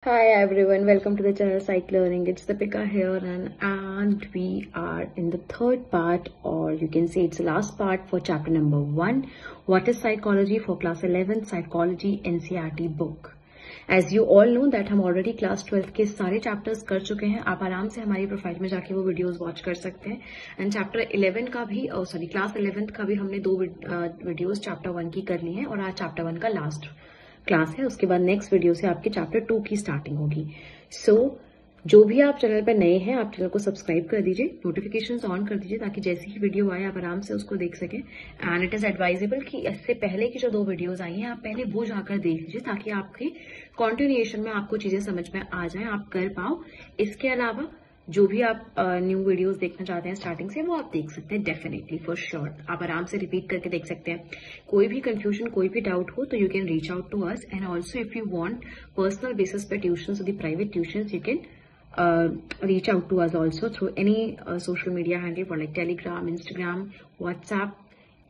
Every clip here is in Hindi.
Hi everyone, welcome to the channel Psych Learning. It's Deepika here and we are in the third part, or you can say it's the last part for chapter number 1. What is psychology for class 11 psychology NCERT book? As you all know that हम already class 12 के सारे chapters कर चुके हैं. आप आराम से हमारी प्रोफाइल में जाके वो वीडियोस वॉच कर सकते हैं. एंड चैप्टर 11 का भी क्लास 11 का भी हमने दो वीडियोस चैप्टर 1 की कर ली हैं और आज चैप्टर 1 का लास्ट क्लास है. उसके बाद नेक्स्ट वीडियो से आपके चैप्टर 2 की स्टार्टिंग होगी. सो जो भी आप चैनल पर नए हैं आप चैनल को सब्सक्राइब कर दीजिए, नोटिफिकेशंस ऑन कर दीजिए ताकि जैसे ही वीडियो आए आप आराम से उसको देख सकें. एंड इट इज एडवाइजेबल कि इससे पहले की जो 2 वीडियोस आई हैं आप पहले वो जाकर देख लीजिए ताकि आपके कॉन्टिन्यूएशन में आपको चीजें समझ में आ जाए, आप कर पाओ. इसके अलावा जो भी आप न्यू वीडियोस देखना चाहते हैं स्टार्टिंग से वो आप देख सकते हैं. डेफिनेटली फॉर श्योर आप आराम से रिपीट करके देख सकते हैं. कोई भी कंफ्यूजन कोई भी डाउट हो तो you can reach out to us. And also if you want personal basis पे tuitions, the private tuitions, you can reach out to us also through any social media handle for like Telegram, Instagram, WhatsApp,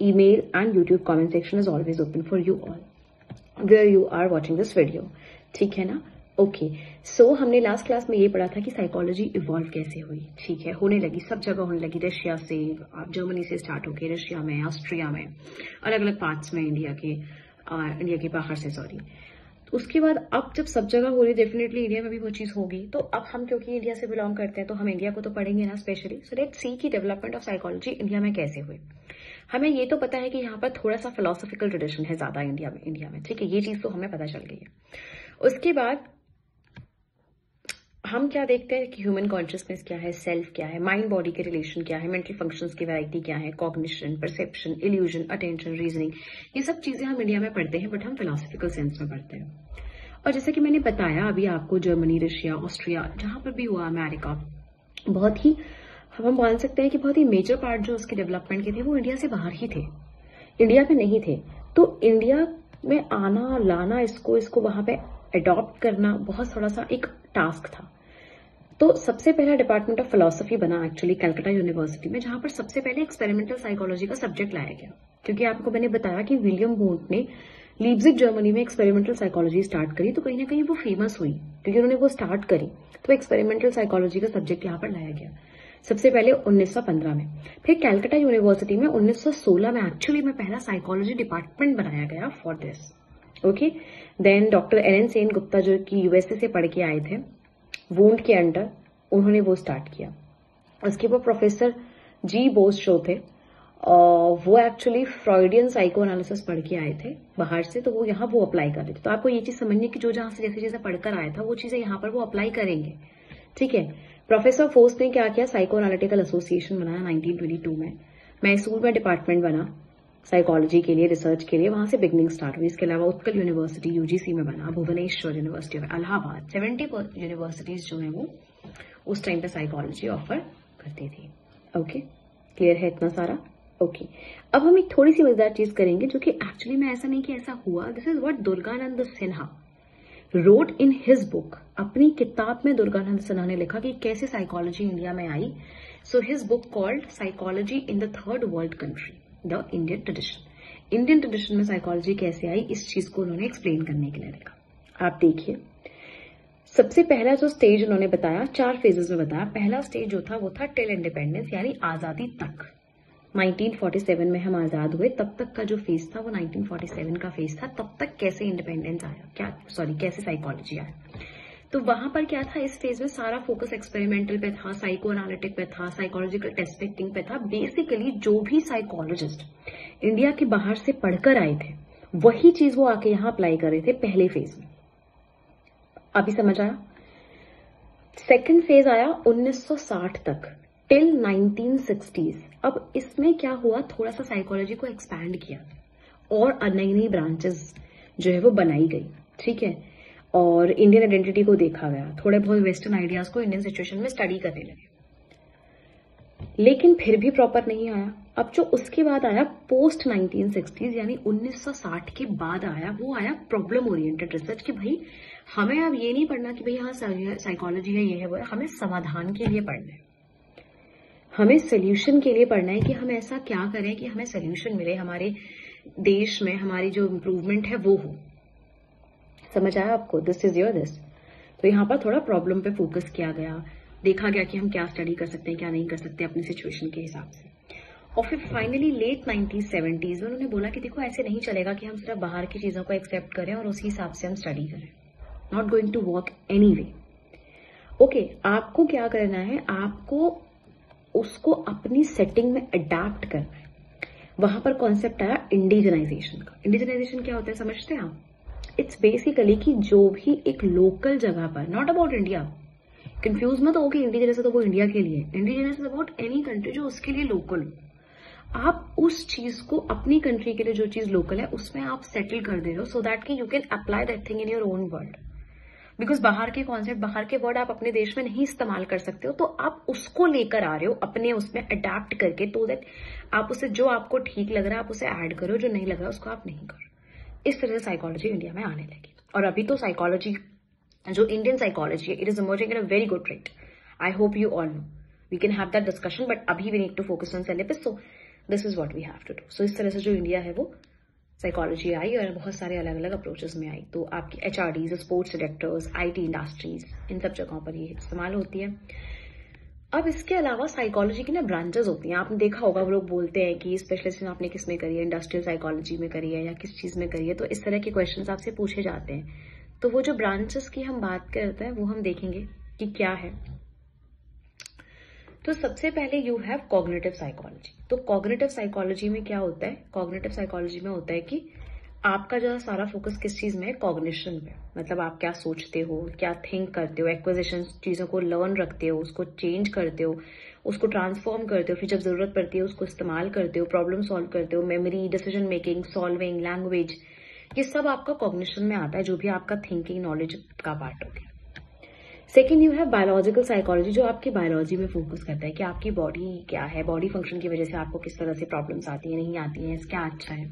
email and YouTube comment section is always open for you all where you are watching this video. ठीक है ना? ओके. सो हमने लास्ट क्लास में ये पढ़ा था कि साइकोलॉजी इवॉल्व कैसे हुई. ठीक है, होने लगी, सब जगह होने लगी. रशिया से, जर्मनी से स्टार्ट होके रशिया में, ऑस्ट्रिया में, अलग अलग पार्ट्स में इंडिया के बाहर से, सॉरी. उसके बाद अब जब सब जगह हो रही, डेफिनेटली इंडिया में भी वो चीज होगी. तो अब हम क्योंकि इंडिया से बिलोंग करते हैं तो हम इंडिया को तो पढ़ेंगे ना स्पेशली. सो लेट्स सी कि डेवलपमेंट ऑफ साइकोलॉजी इंडिया में कैसे हुई. हमें ये तो पता है कि यहाँ पर थोड़ा सा फिलोसॉफिकल ट्रेडिशन है ज्यादा इंडिया में. ठीक है, ये चीज तो हमें पता चल गई है. उसके बाद हम क्या देखते हैं कि ह्यूमन कॉन्शियसनेस क्या है, सेल्फ क्या है, माइंड बॉडी के रिलेशन क्या है, मेंटल फंक्शंस की वैरायटी क्या है, cognition, perception, illusion, attention, reasoning, ये सब चीजें हम इंडिया में पढ़ते हैं बट हम फिलोसॉफिकल सेंस में पढ़ते हैं. और जैसे कि मैंने बताया अभी आपको, जर्मनी, रशिया, ऑस्ट्रिया, जहां पर भी हुआ, अमेरिका, बहुत ही हम मान सकते हैं कि बहुत ही मेजर पार्ट जो उसके डेवलपमेंट के थे वो इंडिया से बाहर ही थे, इंडिया में नहीं थे. तो इंडिया में आना लाना, इसको वहां पे अडॉप्ट करना बहुत थोड़ा सा एक टास्क था. तो सबसे पहला डिपार्टमेंट ऑफ फिलोसफी बना एक्चुअली कलकत्ता यूनिवर्सिटी में, जहां पर सबसे पहले एक्सपेरिमेंटल साइकोलॉजी का सब्जेक्ट लाया गया. क्योंकि आपको मैंने बताया कि विलियम वुंट ने लीप्जिग जर्मनी में एक्सपेरिमेंटल साइकोलॉजी स्टार्ट करी, तो कहीं ना कहीं वो फेमस हुई क्योंकि उन्होंने वो स्टार्ट करी. तो एक्सपेरिमेंटल साइकोलॉजी का सब्जेक्ट यहाँ पर लाया गया सबसे पहले 1915 में. फिर कैलकाटा यूनिवर्सिटी में 1916 में एक्चुअली में पहला साइकोलॉजी डिपार्टमेंट बनाया गया for this. Okay. Then doctor N Sen Gupta जो कि यूएसए से पढ़ के आए थे वुंट के अंडर, उन्होंने वो स्टार्ट किया. उसके बाद प्रोफेसर जी बोस जो थे वो एक्चुअली फ्रॉइडियन साइको एनालिसिस पढ़ के आए थे बाहर से, तो वो यहाँ वो अप्लाई कर रहे थे. तो आपको ये चीज समझनी कि जो जहां से जैसे जैसे पढ़कर आया था वो चीजें यहाँ पर वो अप्लाई करेंगे. ठीक है. प्रोफेसर फोर्स ने क्या किया, साइको एनालिटिकल एसोसिएशन बनाया 1922 में. मैसूर में डिपार्टमेंट बना साइकोलॉजी के लिए, रिसर्च के लिए, वहां से बिगनिंग स्टार्ट हुई. इसके अलावा उत्कल यूनिवर्सिटी यूजीसी में बना, Bhubaneswar university of Allahabad, 70 universities जो है वो उस टाइम पे साइकोलॉजी ऑफर करती थी. ओके, क्लियर है इतना सारा? ओके. अब हम एक थोड़ी सी मजेदार चीज करेंगे जो कि एक्चुअली में ऐसा नहीं कि ऐसा हुआ. This is what Durganand Sinha wrote in his book. अपनी किताब में दुर्गानंद सिन्हा ने लिखा कि कैसे साइकोलॉजी इंडिया में आई. So his book called psychology in the third world country, the Indian tradition. Indian tradition में साइकोलॉजी कैसे आई, इस चीज को उन्होंने एक्सप्लेन करने के लिए लिखा. आप देखिए, सबसे पहला जो स्टेज उन्होंने बताया, 4 फेजेस में बताया. पहला स्टेज जो था वो था टिल इंडिपेंडेंस, यानी आजादी तक. 1947 में हम आजाद हुए, तब तक का जो फेज था वो 1947 का फेज था. तब तक कैसे इंडिपेंडेंस आया, कैसे साइकोलॉजी आया. तो वहां पर क्या था, इस फेज में सारा फोकस एक्सपेरिमेंटल पे था, साइको एनालिटिक पे था, साइकोलॉजिकल टेस्टिंग पे था. बेसिकली जो भी साइकोलॉजिस्ट इंडिया के बाहर से पढ़कर आए थे वही चीज वो आके यहाँ अप्लाई कर रहे थे पहले फेज में. अभी समझ आया? सेकंड फेज आया 1960 तक टिल 1960s. अब इसमें क्या हुआ, थोड़ा सा साइकोलॉजी को एक्सपैंड किया और नई नई ब्रांचेस जो है वो बनाई गई. ठीक है. और इंडियन आइडेंटिटी को देखा गया, थोड़े बहुत वेस्टर्न आइडियाज को इंडियन सिचुएशन में स्टडी करने लगे. लेकिन फिर भी प्रॉपर नहीं आया. अब जो उसके बाद आया पोस्ट 1960s, यानी 1960 के बाद आया, वो आया प्रॉब्लम ओरिएंटेड रिसर्च. कि भाई हमें अब ये नहीं पढ़ना कि भाई हाँ साइकोलॉजी है, ये है वो है, हमें समाधान के लिए पढ़ना है, हमें सोल्यूशन के लिए पढ़ना है कि हम ऐसा क्या करें कि हमें सोल्यूशन मिले, हमारे देश में हमारी जो इम्प्रूवमेंट है वो हो. समझ आया आपको? This is your this. तो यहाँ पर थोड़ा प्रॉब्लम पे फोकस किया गया, देखा गया कि हम क्या स्टडी कर सकते हैं, क्या नहीं कर सकते अपनी सिचुएशन के हिसाब से। और फिर फाइनली लेट 1970s में उन्होंने बोला कि देखो ऐसे नहीं चलेगा कि हम सिर्फ बाहर की चीज़ों को एक्सेप्ट करें और उसी हिसाब से हम स्टडी करें, not going to work anyway. Okay, आपको क्या करना है, आपको उसको अपनी सेटिंग में अडेप्ट करना है। वहां पर कॉन्सेप्ट आया इंडिजनाइजेशन का। इंडिजनाइजेशन क्या होता है समझते हैं आप? इट्स बेसिकली कि जो भी एक लोकल जगह पर, नॉट अबाउट इंडिया, कंफ्यूज मत हो कि इंडिजिनस है तो वो इंडिया के लिए, indigenous is about any country जो उसके लिए लोकल हो। आप उस चीज को अपनी कंट्री के लिए जो चीज लोकल है उसमें आप सेटल कर दे रहे हो, सो दैट कि you can apply that thing in your own world. Because बाहर के कॉन्सेप्ट, बाहर के वर्ड आप अपने देश में नहीं इस्तेमाल कर सकते हो, तो आप उसको लेकर आ रहे हो अपने उसमें अडेप्ट करके, तो दैट आप उसे, जो आपको ठीक लग रहा है आप उसे ऐड करो, जो नहीं लग रहा है उसको आप नहीं करो। इस तरह से साइकोलॉजी इंडिया में आने लगी। और अभी तो साइकोलॉजी, जो इंडियन साइकोलॉजी है, it is emerging in a very good rate. I hope you all know, we can have that discussion, but अभी we need to focus on syllabus, so this is what we have to do. So इस तरह से जो इंडिया है वो साइकोलॉजी आई और बहुत सारे अलग अलग अप्रोचेस में आई। तो आपकी HRDs, sports directors, IT industries, इन सब जगहों पर ये इस्तेमाल होती है। अब इसके अलावा साइकोलॉजी की ना ब्रांचेस होती हैं। आपने देखा होगा वो लोग बोलते हैं कि स्पेशलाइजेशन आपने किस में करी है, इंडस्ट्रियल साइकोलॉजी में करी है या किस चीज में करी है, तो इस तरह के क्वेश्चंस आपसे पूछे जाते हैं। तो वो जो ब्रांचेस की हम बात करते हैं वो हम देखेंगे कि क्या है। तो सबसे पहले यू हैव कॉग्निटिव साइकोलॉजी। तो कॉग्निटिव साइकोलॉजी में क्या होता है? कॉग्निटिव साइकोलॉजी में होता है कि आपका जो सारा फोकस किस चीज में है? कॉग्निशन पे। मतलब आप क्या सोचते हो, क्या थिंक करते हो, एक्विजिशन, चीजों को लर्न रखते हो, उसको चेंज करते हो, उसको ट्रांसफॉर्म करते हो, फिर जब जरूरत पड़ती है उसको इस्तेमाल करते हो, प्रॉब्लम सॉल्व करते हो, memory, decision making, solving, language, ये सब आपका कॉग्निशन में आता है, जो भी आपका थिंकिंग नॉलेज का पार्ट हो गया। Second you have biological psychology, जो आपकी बायोलॉजी में फोकस करता है कि आपकी बॉडी क्या है, बॉडी फंक्शन की वजह से आपको किस तरह से प्रॉब्लम्स आती है, नहीं आती है, क्या अच्छा है।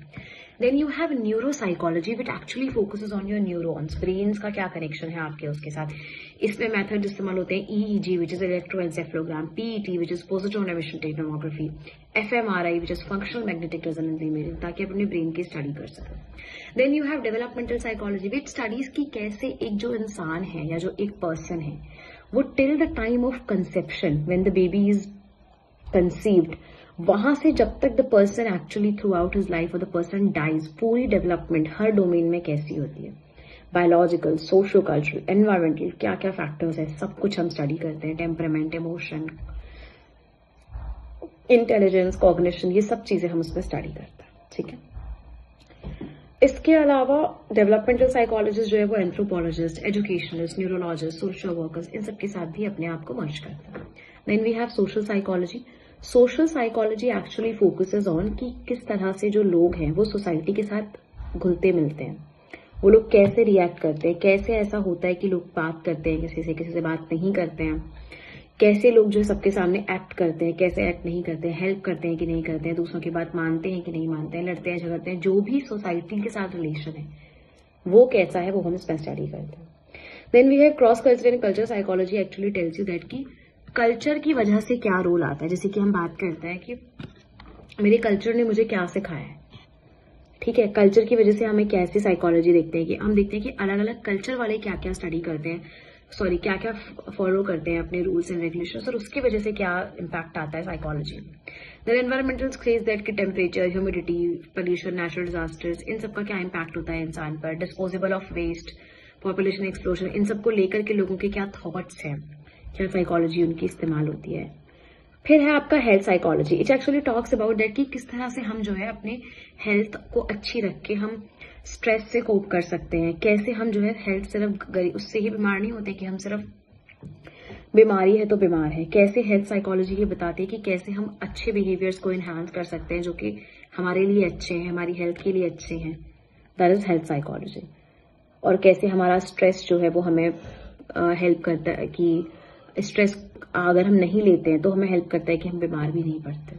Then you have neuropsychology which actually focuses on your neurons, brains का क्या कनेक्शन है आपके उसके साथ। इसमें मेथड इस्तेमाल होते हैं EEG which is electroencephalogram, PET which is positron emission tomography, fMRI which is functional magnetic resonance imaging, ताकि आप अपने ब्रेन की स्टडी कर सकें। Then you have developmental psychology which studies की कैसे एक जो इंसान है या जो एक पर्सन है वो till the time of conception, when the baby is conceived, वहां से जब तक the person actually through out his life और द पर्सन डाइज, पूरी डेवलपमेंट हर डोमेन में कैसी होती है। बायोलॉजिकल, सोशो कल्चरल, एनवायरमेंटल, क्या क्या फैक्टर्स है, सब कुछ हम स्टडी करते हैं। टेम्परामेंट, इमोशन, इंटेलिजेंस, कॉग्निशन, ये सब चीजें हम उसमें स्टडी करते हैं। ठीक है। इसके अलावा डेवलपमेंटल साइकोलॉजिस्ट जो है वो anthropologist, educationist, neurologist, social workers, इन सब के साथ भी अपने आप को मर्ज करते हैं। Then we have social psychology. Social psychology actually focuses on कि किस तरह से जो लोग हैं वो सोसाइटी के साथ घुलते मिलते हैं, वो लोग कैसे रिएक्ट करते हैं, कैसे ऐसा होता है कि लोग बात करते हैं किसी से बात नहीं करते हैं, कैसे लोग जो सबके सामने एक्ट करते हैं, कैसे एक्ट नहीं करते हैं, हेल्प करते हैं कि नहीं करते हैं, दूसरों की बात मानते हैं कि नहीं मानते हैं, लड़ते हैं झगड़ते हैं, जो भी सोसाइटी के साथ रिलेशन है वो कैसा है, वो हम इसमें स्टडी करते हैं। Then we have cross culture and culture psychology actually tells you that कि कल्चर की वजह से क्या रोल आता है। जैसे कि हम बात करते हैं कि मेरे कल्चर ने मुझे क्या सिखाया है, ठीक है। कल्चर की वजह से हमें कैसी साइकोलॉजी देखते हैं कि हम देखते हैं कि अलग अलग कल्चर वाले क्या क्या स्टडी करते हैं, क्या क्या फॉलो करते हैं अपने रूल्स एंड रेगुलेशंस, और उसकी वजह से क्या इम्पैक्ट आता है साइकोलॉजी में। देन एनवायरमेंटल सेज दैट कि temperature, humidity, pollution, natural disasters, इन सब का क्या इम्पैक्ट होता है इंसान पर, disposable of waste, population explosion, इन सबको लेकर के लोगों के क्या थॉट्स हैं, क्या साइकोलॉजी उनकी इस्तेमाल होती है। फिर है आपका health psychology. It actually talks about that कि किस तरह से हम जो है अपने हेल्थ को अच्छी रख के हम स्ट्रेस से कोप कर सकते हैं, कैसे हम जो है हेल्थ सिर्फ उससे ही बीमार नहीं होते कि हम सिर्फ बीमारी है तो बीमार है, कैसे हेल्थ साइकोलॉजी ये बताती है कि कैसे हम अच्छे बिहेवियर्स को एनहांस कर सकते हैं जो कि हमारे लिए अच्छे हैं, हमारी हेल्थ के लिए अच्छे हैं, दैट इज हेल्थ साइकोलॉजी। और कैसे हमारा स्ट्रेस जो है वो हमें हेल्प करता है कि स्ट्रेस अगर हम नहीं लेते हैं तो हमें हेल्प करता है कि हम बीमार भी नहीं पड़ते।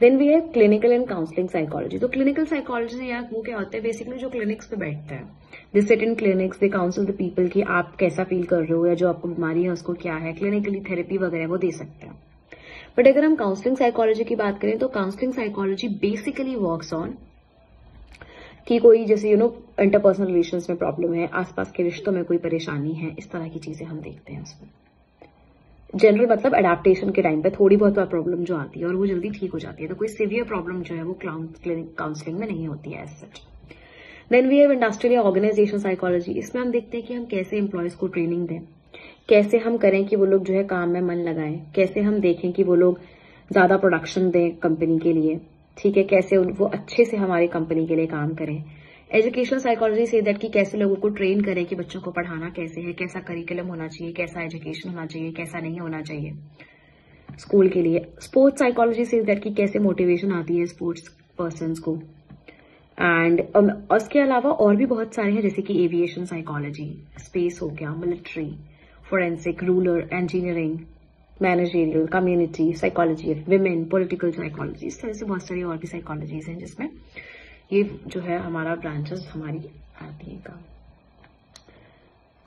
Then we have clinical and counselling psychology. तो क्लिनिकल साइकोलॉजी या वो क्या होता है, बेसिकली जो क्लिनिक्स पे बैठते हैं, they sit in clinics, they council the people कि आप कैसा फील कर रहे हो या जो आपको बीमारी है उसको क्या है, क्लिनिकली थेरेपी वगैरह वो दे सकते हैं। बट अगर हम काउंसलिंग साइकोलॉजी की बात करें तो counselling psychology basically works on कि कोई जैसे इंटरपर्सनल रिलेशंस में प्रॉब्लम है, आसपास के रिश्तों में कोई परेशानी है, इस तरह की चीजें हम देखते हैं उसमें। जनरल मतलब अडेप्टेशन के टाइम पे थोड़ी बहुत प्रॉब्लम जो आती है और वो जल्दी ठीक हो जाती है, तो कोई सिवियर प्रॉब्लम जो है वो काउंसलिंग में नहीं होती है as such. Then we have industrial या ऑर्गेनाइजेशन साइकोलॉजी। इसमें हम देखते हैं कि हम कैसे एम्प्लॉयज को ट्रेनिंग दें, कैसे हम करें कि वो लोग जो है काम में मन लगाएं, कैसे हम देखें कि वो लोग ज्यादा प्रोडक्शन दें कंपनी के लिए, ठीक है, कैसे वो अच्छे से हमारी कंपनी के लिए काम करें। एजुकेशनल साइकोलॉजी से दैट कि कैसे लोगों को ट्रेन करें कि बच्चों को पढ़ाना कैसे है, कैसा करिकुलम होना चाहिए, कैसा एजुकेशन होना चाहिए, कैसा नहीं होना चाहिए स्कूल के लिए। स्पोर्ट्स साइकोलॉजी से दैट कि कैसे मोटिवेशन आती है स्पोर्ट्स पर्सन को। एंड उसके अलावा और भी बहुत सारे हैं, जैसे कि एविएशन साइकोलॉजी, स्पेस हो गया, military, forensic, rural, engineering, managerial, community psychology, women, political psychology, इस तरह से बहुत सारी और भी साइकोलॉजीज हैं जिसमें ये जो है हमारा ब्रांचेस हमारी आती है काम।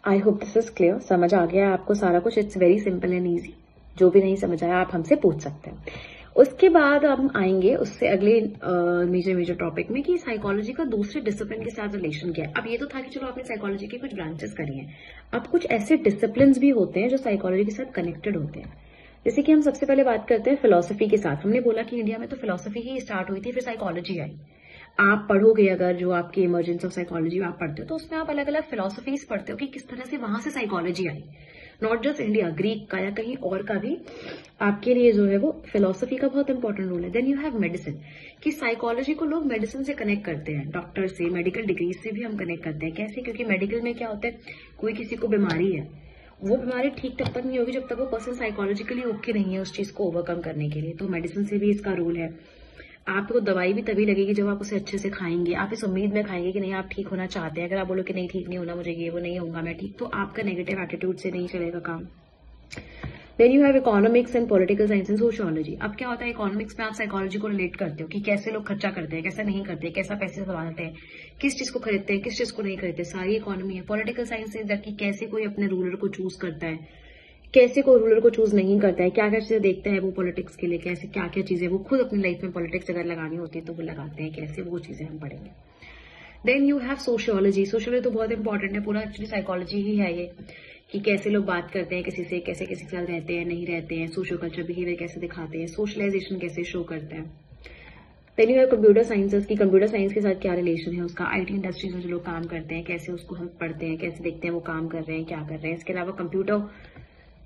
I hope this is clear, समझ आ गया आपको सारा कुछ। It's very simple and easy. जो भी नहीं समझ आया आप हमसे पूछ सकते हैं। उसके बाद हम आएंगे उससे अगले मेजर टॉपिक में कि साइकोलॉजी का दूसरे डिसिप्लिन के साथ रिलेशन क्या है। अब ये तो था कि चलो आपने साइकोलॉजी की कुछ ब्रांचेस करी हैं, अब कुछ ऐसे डिसिप्लिन भी होते हैं जो साइकोलॉजी के साथ कनेक्टेड होते हैं। जैसे कि हम सबसे पहले बात करते हैं फिलोसफी के साथ। हमने बोला कि इंडिया में तो फिलोसफी ही स्टार्ट हुई थी, फिर साइकोलॉजी आई। आप पढ़ोगे अगर जो आपकी इमर्जेंस ऑफ साइकोलॉजी आप पढ़ते हो तो उसमें आप अलग अलग फिलोसफीज पढ़ते हो कि किस तरह से वहां से psychology I. Not just India, Greek का या कहीं और का भी आपके लिए जो है वो फिलोसफी का बहुत इंपॉर्टेंट रोल है। देन यू हैव मेडिसिन, कि साइकोलॉजी को लोग मेडिसिन से कनेक्ट करते हैं, डॉक्टर से, मेडिकल डिग्रीज से भी हम कनेक्ट करते हैं। कैसे? क्योंकि मेडिकल में क्या होता है, कोई किसी को बीमारी है, वो बीमारी ठीक तब तक नहीं होगी जब तक वो पर्सन साइकोलॉजिकली ओके नहीं है उस चीज को ओवरकम करने के लिए। तो मेडिसिन से भी इसका रोल है। आपको दवाई भी तभी लगेगी जब आप उसे अच्छे से खाएंगे, आप इस उम्मीद में खाएंगे कि नहीं आप ठीक होना चाहते हैं। अगर आप बोलो कि नहीं ठीक नहीं होना, मुझे ये वो नहीं होगा मैं ठीक, तो आपका नेगेटिव एटीट्यूड से नहीं चलेगा काम। Then you have economics and political science and sociology. अब क्या होता है, इकोनॉमिक्स में आप साइकोलॉजी को रिलेट करते हो कि कैसे लोग खर्चा करते हैं, कैसा नहीं करते, कैसा पैसे संभालते हैं, किस चीज को खरीदते हैं, किस चीज को नहीं खरीदते, सारी इकोनॉमी है। पॉलिटिकल साइंस इज दैट कि कैसे कोई अपने रूलर को चूज करता है, कैसे कोई रूलर को चूज नहीं करता है, क्या क्या चीजें देखता है वो पॉलिटिक्स के लिए, कैसे क्या क्या चीजें वो खुद अपनी लाइफ में पॉलिटिक्स अगर लगानी होती है तो वो लगाते हैं, कैसे वो चीजें हम पढ़ेंगे। Then you have sociology. Sociology तो बहुत इंपॉर्टेंट है, पूरा एक्चुअली साइकोलॉजी ही है ये, कि कैसे लोग बात करते हैं किसी से, कैसे किसी के साथ रहते हैं नहीं रहते हैं, सोशल कल्चर बिहेवियर कैसे दिखाते हैं, सोशलाइजेशन कैसे शो करते हैं। Then you have computer sciences, की कंप्यूटर साइंस के साथ क्या रिलेशन है उसका, आईटी इंडस्ट्रीज में जो लोग काम करते हैं कैसे उसको हम पढ़ते हैं, कैसे देखते हैं वो काम कर रहे हैं, क्या कर रहे हैं। इसके अलावा कंप्यूटर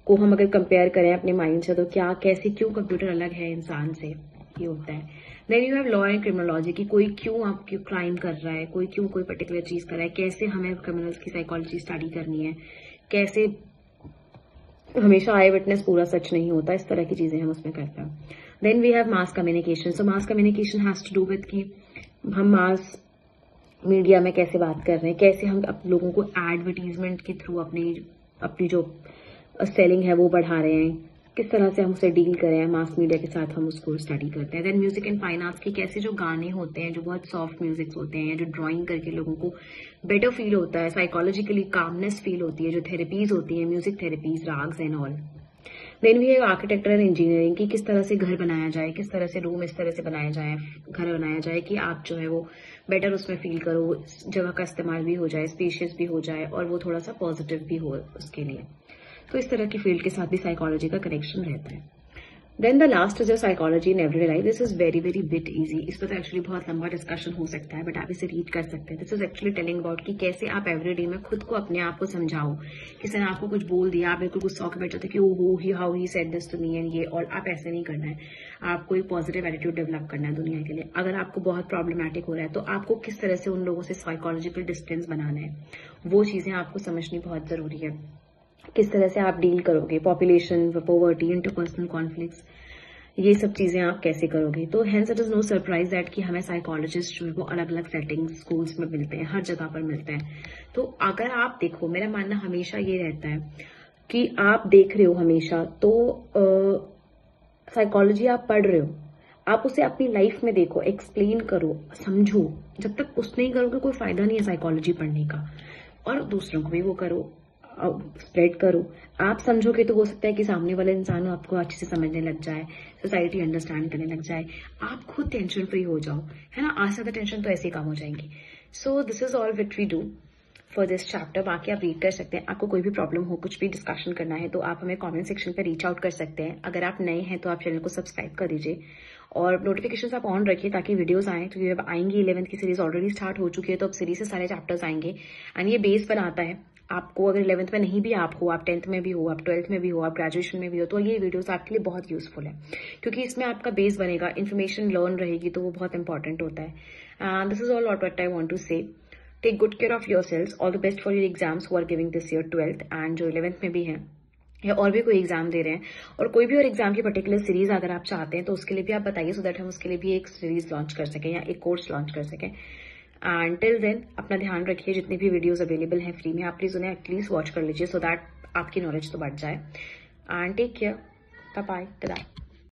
को हम अगर कंपेयर करें अपने माइंड से तो क्या कैसे क्यों कंप्यूटर अलग है इंसान से, ये होता है। Then you have law and criminology, की कोई क्यों आप क्यों क्राइम कर रहा है, कोई क्यों कोई पर्टिकुलर चीज कर रहा है, कैसे हमें क्रिमिनल्स की साइकोलॉजी स्टडी करनी है, कैसे हमेशा आई विटनेस पूरा सच नहीं होता, इस तरह की चीजें हम उसमें करते हैं। Then we have mass communication. So mass communication has to do with कि हम मास मीडिया में कैसे बात कर रहे हैं, कैसे हम लोगों को एडवर्टीजमेंट के थ्रू अपनी जो सेलिंग है वो बढ़ा रहे हैं, किस तरह से हम उसे डील करें मास मीडिया के साथ, हम उसको स्टडी करते हैं। Then music and fine arts की कैसे जो गाने होते हैं जो बहुत सॉफ्ट म्यूजिक होते हैं, जो ड्राइंग करके लोगों को बेटर फील होता है, साइकोलॉजिकली कामनेस फील होती है, जो थेरेपीज होती है, music therapies, ragas and all. Then we have architecture and engineering, की किस तरह से घर बनाया जाए, किस तरह से रूम इस तरह से बनाया जाए, घर बनाया जाए कि आप जो है वो बेटर उसमें फील करो, जगह का इस्तेमाल भी हो जाए, स्पेशियस भी हो जाए और वो थोड़ा सा पॉजिटिव भी हो उसके लिए। तो इस तरह की फील्ड के साथ भी साइकोलॉजी का कनेक्शन रहता है। Then the last is psychology in everyday life. This is very very bit easy. इस पर तो एक्चुअली बहुत लंबा डिस्कशन हो सकता है, बट आप इसे रीड कर सकते हैं। This is actually telling about कि कैसे आप एवरीडे में खुद को अपने आप को समझाओ। किसी ने आपको कुछ बोल दिया, आप बिल्कुल गुस्सा होकर बैठ जाते कि oh how he said this to me and ये, और आप ऐसे नहीं करना है। आपको एक पॉजिटिव एटीट्यूड डेवलप करना है दुनिया के लिए। अगर आपको बहुत प्रॉब्लमेटिक हो रहा है तो आपको किस तरह से उन लोगों से साइकोलॉजिकल डिस्टेंस बनाना है, वो चीजें आपको समझनी बहुत जरूरी है। किस तरह से आप डील करोगे पॉपुलेशन, पॉवर्टी, इंटरपर्सनल कॉन्फ्लिक्ट्स, ये सब चीजें आप कैसे करोगे। तो hence it is no surprise that कि हमें साइकोलॉजिस्ट जो है वो अलग अलग सेटिंग्स स्कूल्स में मिलते हैं, हर जगह पर मिलते हैं। तो अगर आप देखो, मेरा मानना हमेशा ये रहता है कि आप देख रहे हो हमेशा तो साइकोलॉजी आप पढ़ रहे हो, आप उसे अपनी लाइफ में देखो, एक्सप्लेन करो, समझो। जब तक उस नहीं करोगे कोई फायदा नहीं है साइकोलॉजी पढ़ने का। और दूसरों को भी वो करो, स्प्रेड करो। आप समझोगे तो हो सकता है कि सामने वाला इंसान आपको अच्छे से समझने लग जाए, सोसाइटी अंडरस्टैंड करने लग जाए, आप खुद टेंशन फ्री हो जाओ, है ना। आज ज्यादा टेंशन तो ऐसे ही कम हो जाएंगी। So this is all which we do for this chapter. बाकी आप रीड कर सकते हैं। आपको कोई भी प्रॉब्लम हो, कुछ भी डिस्कशन करना है तो आप हमें कमेंट सेक्शन पर रीच आउट कर सकते हैं। अगर आप नए हैं तो आप चैनल को सब्सक्राइब कर दीजिए और नोटिफिकेशंस आप ऑन रखिए ताकि वीडियोस आएँ, क्योंकि अब आएंगी 11th की सीरीज ऑलरेडी स्टार्ट हो चुकी है, तो अब सीरीज से सारे चैप्टर्स आएंगे एंड ये बेस बनाता है आपको। अगर 11th में नहीं भी आप हो, आप 10th में भी हो, आप 12th में भी हो, आप ग्रेजुएशन में भी हो, तो ये वीडियोस आपके लिए बहुत यूजफुल है, क्योंकि इसमें आपका बेस बनेगा, इन्फॉर्मेशन लर्न रहेगी, तो वो बहुत इंपॉर्टेंट होता है। And this is all what I want to say. Take good care of yourselves. All the best for your exams who are giving this year 12th and जो 11th में भी हैं या और भी कोई एग्जाम दे रहे हैं, और कोई भी और एग्जाम की पर्टिकुलर सीरीज अगर आप चाहते हैं तो उसके लिए भी आप बताइए, सो दैट हम उसके लिए भी एक सीरीज लॉन्च कर सकें या एक कोर्स लॉन्च कर सकें। एंड टिल देन अपना ध्यान रखिए। जितनी भी वीडियोस अवेलेबल हैं फ्री में, आप प्लीज उन्हें एटलीस्ट वॉच कर लीजिए, सो दैट आपकी नॉलेज तो बढ़ जाए। And take care, bye bye.